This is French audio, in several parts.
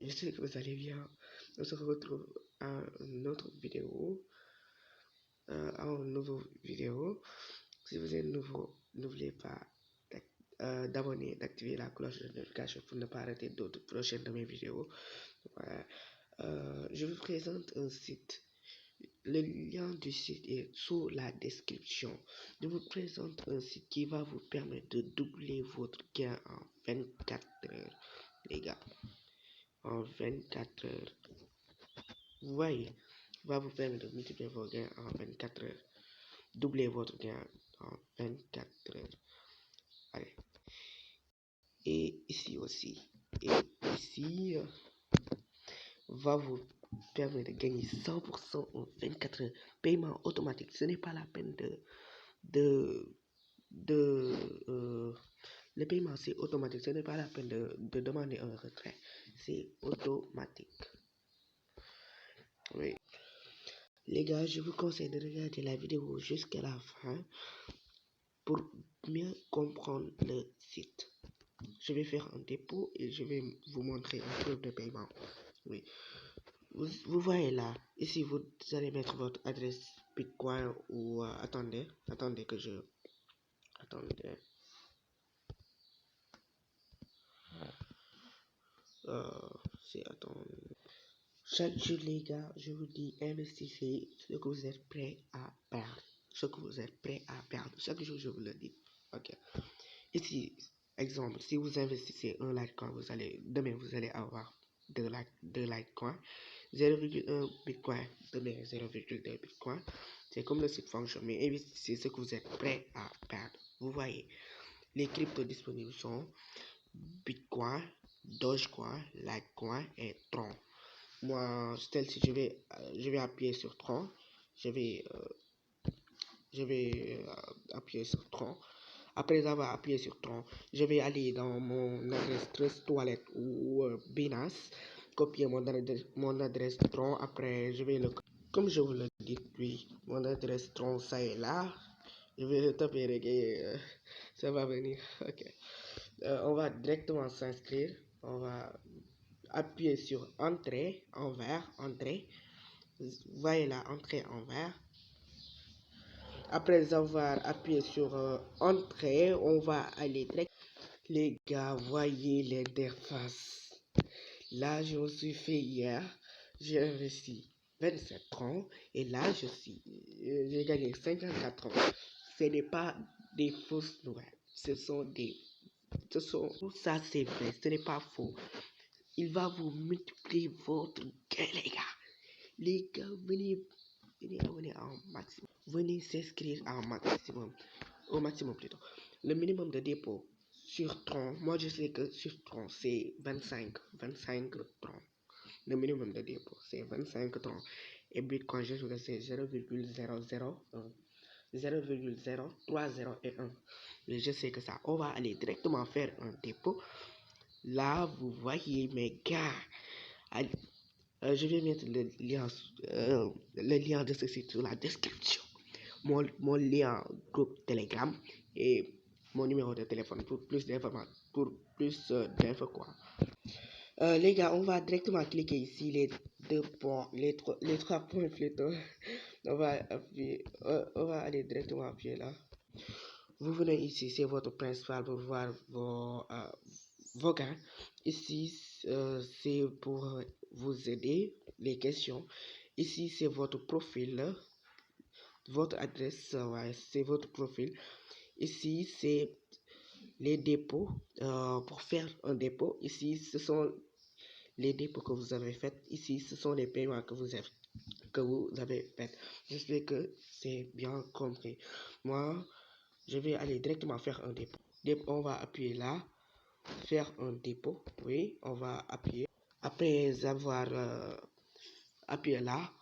j'espère que vous allez bien. On se retrouve à une autre vidéo, Si vous êtes nouveau, n'oubliez pas d'abonner, d'activer la cloche de notification pour ne pas rater d'autres prochaines de mes vidéos. Voilà. Je vous présente un site. Le lien du site est sous la description. Je vous présente un site qui va vous permettre de doubler votre gain en 24 heures, les gars. En 24 heures. Vous voyez, va vous permettre de multiplier vos gains en 24 heures. Doubler votre gain en 24 heures. Allez. Et ici aussi. Et ici, va vous permettre de gagner 100% en 24 heures. Paiement automatique. Ce n'est pas la peine le paiement, c'est automatique. Ce n'est pas la peine de demander un retrait. C'est automatique. Oui. Les gars, je vous conseille de regarder la vidéo jusqu'à la fin pour mieux comprendre le site. Je vais faire un dépôt et je vais vous montrer un preuve de paiement. Oui. Vous voyez là, ici vous allez mettre votre adresse Bitcoin ou attendez que je... Attendez. Attendez. Chaque jour, les gars, je vous dis, investissez ce que vous êtes prêt à perdre. Ce que vous êtes prêt à perdre. Chaque jour, je vous le dis. Ok. Ici, exemple, si vous investissez un Litecoin, demain, vous allez avoir 2 Litecoin, 0,1 Bitcoin, demain, 0,2 Bitcoin. C'est comme le site fonctionne, mais investissez ce que vous êtes prêt à perdre. Vous voyez, les cryptos disponibles sont Bitcoin, Dogecoin, Litecoin et Tron. Moi, celle-ci, je vais appuyer sur Tron. Je vais appuyer sur Tron. Après avoir appuyé sur Tron, je vais aller dans mon adresse Trust Wallet ou Binance, copier mon adresse Tron. Après, je vais comme je vous le dis, oui, mon adresse Tron, ça est là. Je vais le taper et ça va venir. Ok. On va directement s'inscrire. On va appuyer sur entrée en vert, entrée. Voyez là, entrée en vert. Après avoir appuyé sur entrée, on va aller direct. Les gars, voyez l'interface. Là, je me suis fait hier. J'ai investi 27 ans et là, j'ai gagné 54 ans. Ce n'est pas des fausses nouvelles. Ça c'est vrai, ce n'est pas faux. Il va vous multiplier votre gain, les gars. Les gars, venez abonner en maximum. Venez s'inscrire au maximum plutôt. Le minimum de dépôt sur Tron, moi je sais que sur Tron c'est 25 Tron. Le minimum de dépôt c'est 25 Tron. Et Bitcoin, je sais que c'est 0,030 et 1. Mais je sais que ça, on va aller directement faire un dépôt. Là, vous voyez mes gars. Je vais mettre le lien de ce site sur la description. Mon lien groupe Telegram et mon numéro de téléphone pour plus d'informations, quoi. Les gars, on va directement cliquer ici les trois points plutôt. On va aller directement appuyer là. Vous venez ici, c'est votre principal pour voir vos gains. Ici, c'est pour vous aider, les questions. Ici, c'est votre profil, votre adresse, c'est votre profil. Ici, c'est les dépôts. Pour faire un dépôt, ici, ce sont les dépôts que vous avez faits. Ici, ce sont les paiements que vous avez faits. J'espère que c'est bien compris. Moi, je vais aller directement faire un dépôt. On va appuyer là, faire un dépôt. Oui, on va appuyer. Après avoir appuyé là,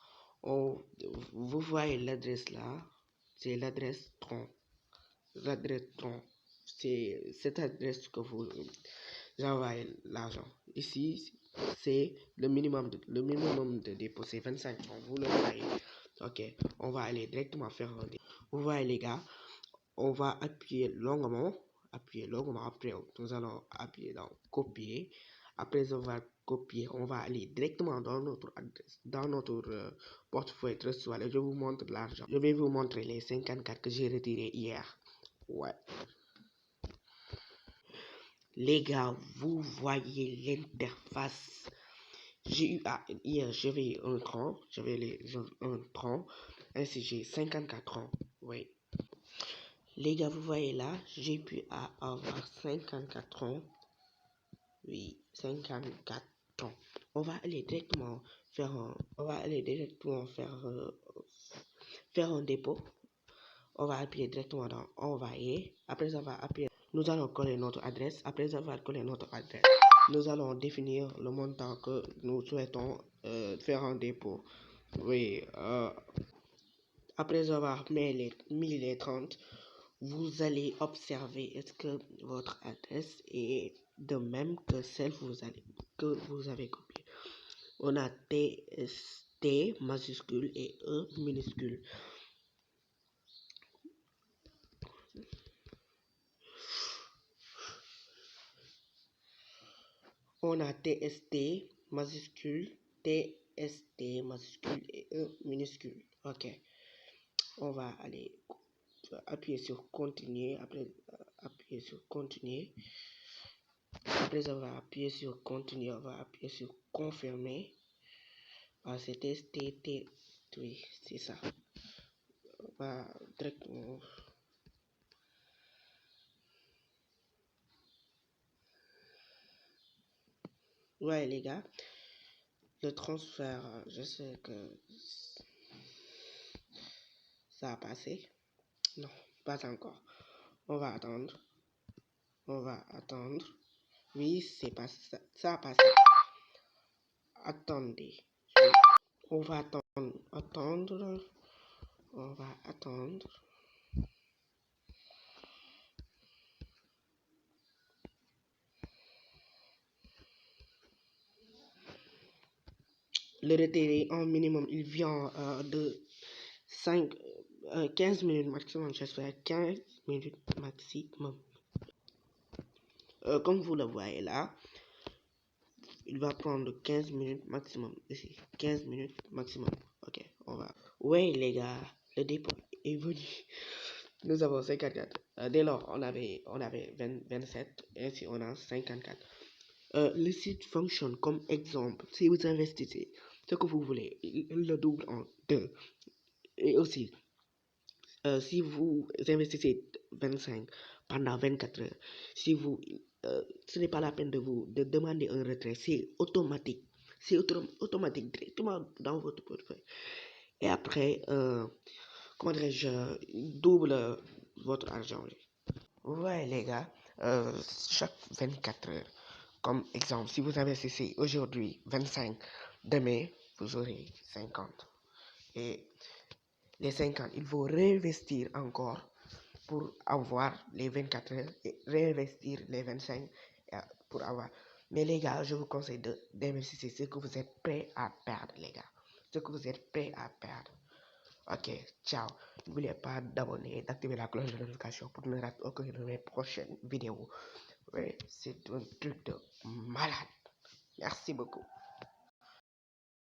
vous voyez l'adresse là, c'est l'adresse Tron. L'adresse Tron, c'est cette adresse que vous envoyez l'argent. Ici, c'est le minimum de dépôt, c'est 25 francs. Vous le voyez. Ok, on va aller directement faire un dépôt. Vous voyez les gars, on va appuyer longuement. Après, nous allons appuyer dans copier. Après avoir copier, on va aller directement dans notre adresse, dans notre portefeuille Trust Wallet. Je vous montre l'argent. Je vais vous montrer les 54 que j'ai retirés hier. Ouais. Les gars, vous voyez l'interface. J'ai eu hier, j'avais un tronc, un tronc, ainsi j'ai 54 troncs. Oui. Les gars, vous voyez là, j'ai pu avoir 54 troncs. Oui, 54 troncs. On va aller directement faire faire un dépôt. On va appuyer directement dans envoyer. Après avoir appuyé, nous allons coller notre adresse. Après avoir collé notre adresse, nous allons définir le montant que nous souhaitons faire un dépôt. Oui, après avoir mis les 30, vous allez observer est-ce que votre adresse est de même que celle que vous avez copiée. On a T majuscule et E minuscule. On a TST majuscule, TST majuscule et E minuscule. Ok. On va aller appuyer sur continuer. Après appuyer sur continuer. Après avoir appuyé sur continuer, on va appuyer sur confirmer. C'est TST. Oui, c'est ça. On va directement. Ouais, les gars. Le transfert, je sais que ça a passé. Non, pas encore. On va attendre. Oui, c'est pas ça a passé. Attendez. On va attendre. On va attendre. Le retiré en minimum, il vient de 15 minutes maximum. J'espère 15 minutes maximum. Comme vous le voyez là, il va prendre 15 minutes maximum. Ici, 15 minutes maximum. Ok, on va. Oui, les gars, le dépôt est venu. Nous avons 54. Dès lors, on avait 27. Ainsi, on a 54. Le site fonctionne comme exemple. Si vous investissez ce que vous voulez, il le double en 2. Et aussi, si vous investissez 25 pendant 24 heures, si vous, ce n'est pas la peine de demander un retrait, c'est automatique. C'est automatique directement dans votre portefeuille. Et après, comment dirais-je, double votre argent. Ouais, les gars, chaque 24 heures, comme exemple, si vous investissez aujourd'hui 25, demain, vous aurez 50. Et les 50, il faut réinvestir encore pour avoir les 24 heures et réinvestir les 25 pour avoir. Mais les gars, je vous conseille d'investir ce que vous êtes prêts à perdre, les gars. Ce que vous êtes prêts à perdre. Ok, ciao. N'oubliez pas d'abonner et d'activer la cloche de notification pour ne rater aucune de mes prochaines vidéos. Oui, c'est un truc de malade. Merci beaucoup.